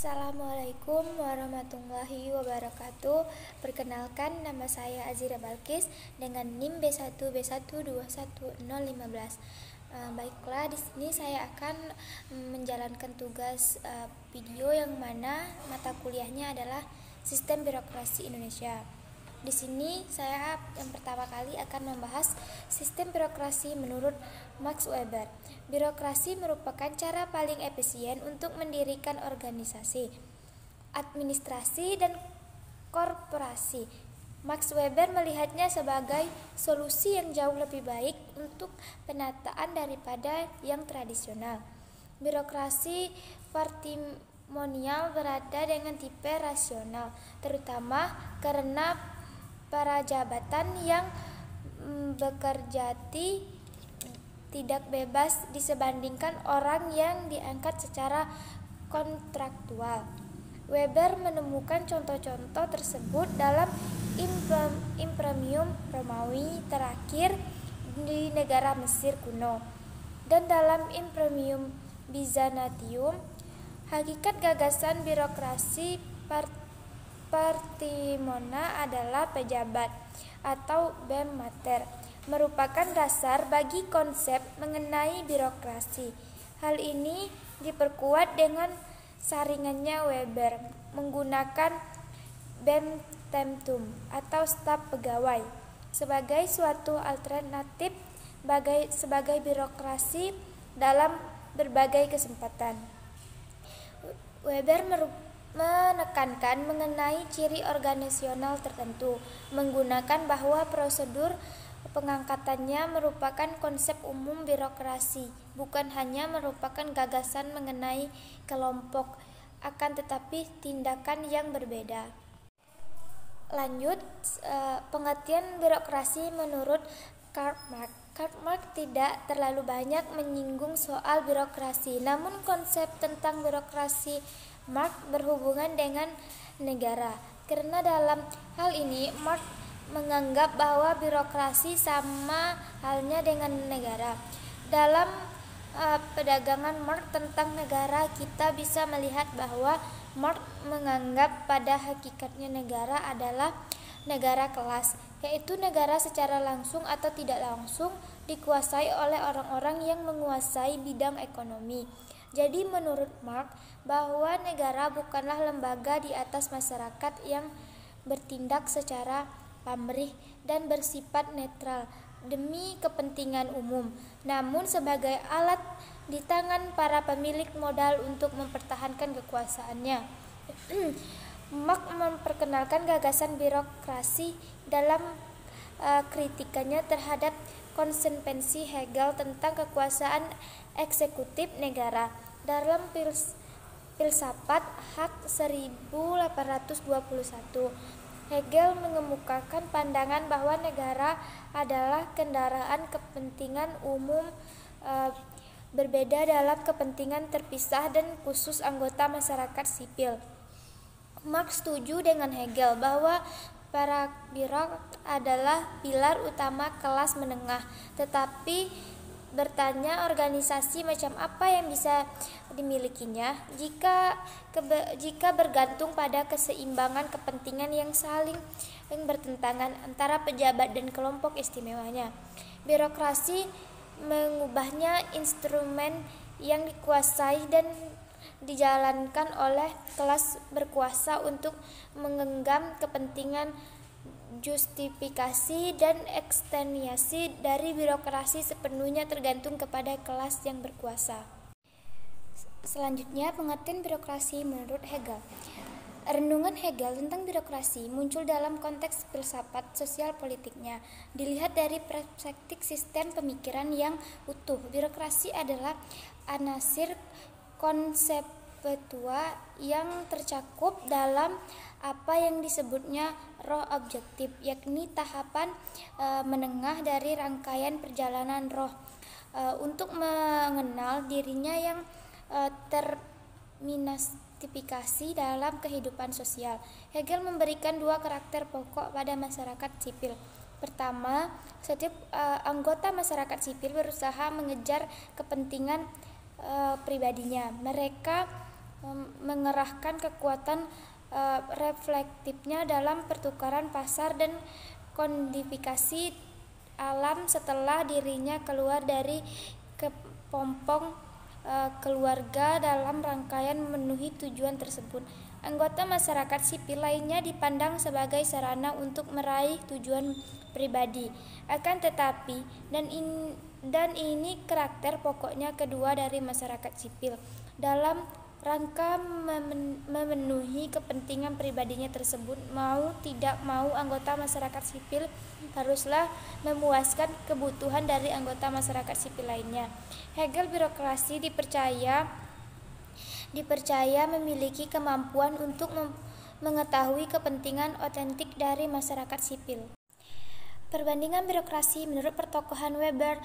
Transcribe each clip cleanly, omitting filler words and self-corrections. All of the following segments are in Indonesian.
Assalamualaikum warahmatullahi wabarakatuh. Perkenalkan, nama saya Azira Balkis dengan NIM B1B1211015. Baiklah, di sini saya akan menjalankan tugas video yang mana mata kuliahnya adalah Sistem Birokrasi Indonesia. Di sini saya yang pertama kali akan membahas sistem birokrasi menurut Max Weber. Birokrasi merupakan cara paling efisien untuk mendirikan organisasi, administrasi, dan korporasi. Max Weber melihatnya sebagai solusi yang jauh lebih baik untuk penataan daripada yang tradisional. Birokrasi partimonial berada dengan tipe rasional, terutama karena para jabatan yang bekerja tidak bebas disebandingkan orang yang diangkat secara kontraktual. Weber menemukan contoh-contoh tersebut dalam Imperium Romawi terakhir di negara Mesir kuno dan dalam Imperium Bizantium. Hakikat gagasan birokrasi partimona adalah pejabat atau bem mater, merupakan dasar bagi konsep mengenai birokrasi. Hal ini diperkuat dengan saringannya Weber menggunakan bem temtum atau staf pegawai sebagai suatu alternatif sebagai birokrasi dalam berbagai kesempatan. Weber menekankan mengenai ciri organisasional tertentu, menggunakan bahwa prosedur pengangkatannya merupakan konsep umum birokrasi, bukan hanya merupakan gagasan mengenai kelompok, akan tetapi tindakan yang berbeda. Lanjut, pengertian birokrasi menurut Karl Marx. Karl Marx tidak terlalu banyak menyinggung soal birokrasi, namun konsep tentang birokrasi Marx berhubungan dengan negara, karena dalam hal ini Marx menganggap bahwa birokrasi sama halnya dengan negara. Dalam pedagangan Marx tentang negara, kita bisa melihat bahwa Marx menganggap pada hakikatnya negara adalah negara kelas, yaitu negara secara langsung atau tidak langsung dikuasai oleh orang-orang yang menguasai bidang ekonomi. Jadi menurut Marx bahwa negara bukanlah lembaga di atas masyarakat yang bertindak secara pamrih dan bersifat netral demi kepentingan umum, namun sebagai alat di tangan para pemilik modal untuk mempertahankan kekuasaannya. Marx memperkenalkan gagasan birokrasi dalam kritikannya terhadap konsepsi Hegel tentang kekuasaan eksekutif negara. Dalam Filsafat Hak 1821, Hegel mengemukakan pandangan bahwa negara adalah kendaraan kepentingan umum, berbeda dalam kepentingan terpisah dan khusus anggota masyarakat sipil. Marx setuju dengan Hegel bahwa para birokrat adalah pilar utama kelas menengah, tetapi bertanya organisasi macam apa yang bisa dimilikinya jika bergantung pada keseimbangan kepentingan yang saling bertentangan antara pejabat dan kelompok istimewanya. Birokrasi mengubahnya instrumen yang dikuasai dan dijalankan oleh kelas berkuasa untuk menggenggam kepentingan. Justifikasi dan ekstensiasi dari birokrasi sepenuhnya tergantung kepada kelas yang berkuasa. Selanjutnya, pengertian birokrasi menurut Hegel. Renungan Hegel tentang birokrasi muncul dalam konteks filsafat sosial politiknya. Dilihat dari perspektif sistem pemikiran yang utuh, birokrasi adalah anasir konseptual yang tercakup dalam apa yang disebutnya roh objektif, yakni tahapan menengah dari rangkaian perjalanan roh untuk mengenal dirinya yang terminatifikasi dalam kehidupan sosial. Hegel memberikan dua karakter pokok pada masyarakat sipil. Pertama, setiap anggota masyarakat sipil berusaha mengejar kepentingan pribadinya. Mereka mengerahkan kekuatan reflektifnya dalam pertukaran pasar dan kodifikasi alam setelah dirinya keluar dari kepompong keluarga dalam rangkaian memenuhi tujuan tersebut. Anggota masyarakat sipil lainnya dipandang sebagai sarana untuk meraih tujuan pribadi. Akan tetapi, dan ini karakter pokoknya kedua dari masyarakat sipil. Dalam rangka memenuhi kepentingan pribadinya tersebut, mau tidak mau anggota masyarakat sipil haruslah memuaskan kebutuhan dari anggota masyarakat sipil lainnya. Hegel birokrasi dipercaya memiliki kemampuan untuk mengetahui kepentingan otentik dari masyarakat sipil. Perbandingan birokrasi menurut pertokohan Weber,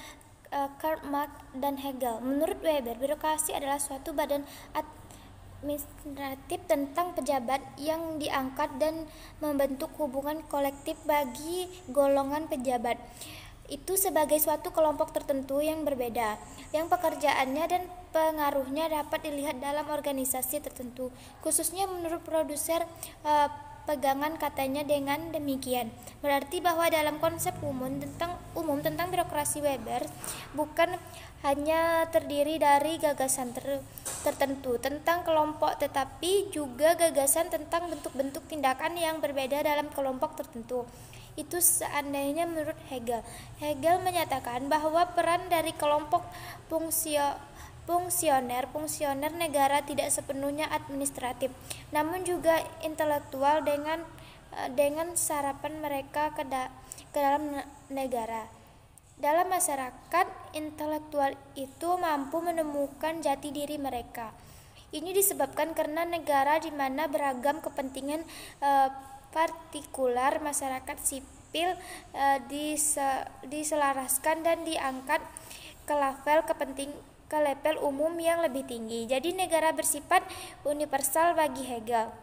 Karl Marx, dan Hegel. Menurut Weber, birokrasi adalah suatu badan administratif tentang pejabat yang diangkat dan membentuk hubungan kolektif bagi golongan pejabat itu sebagai suatu kelompok tertentu yang berbeda, yang pekerjaannya dan pengaruhnya dapat dilihat dalam organisasi tertentu. Khususnya menurut produser pegangan katanya dengan demikian, berarti bahwa dalam konsep umum tentang birokrasi Weber bukan hanya terdiri dari gagasan tertentu tentang kelompok, tetapi juga gagasan tentang bentuk-bentuk tindakan yang berbeda dalam kelompok tertentu. Itu seandainya menurut Hegel. Hegel menyatakan bahwa peran dari kelompok fungsioner negara tidak sepenuhnya administratif, namun juga intelektual dengan sarapan mereka ke dalam negara. Dalam masyarakat, intelektual itu mampu menemukan jati diri mereka. Ini disebabkan karena negara di mana beragam kepentingan partikular masyarakat sipil diselaraskan dan diangkat ke level umum yang lebih tinggi. Jadi negara bersifat universal bagi Hegel,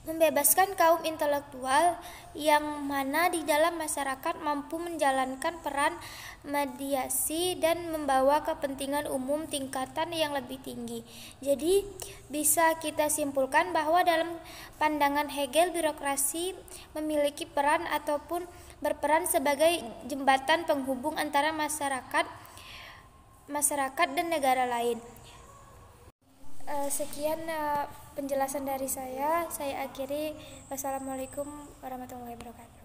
membebaskan kaum intelektual yang mana di dalam masyarakat mampu menjalankan peran mediasi dan membawa kepentingan umum tingkatan yang lebih tinggi. Jadi bisa kita simpulkan bahwa dalam pandangan Hegel, birokrasi memiliki peran ataupun berperan sebagai jembatan penghubung antara masyarakat dan negara lain. Sekian penjelasan dari saya akhiri. Wassalamualaikum warahmatullahi wabarakatuh.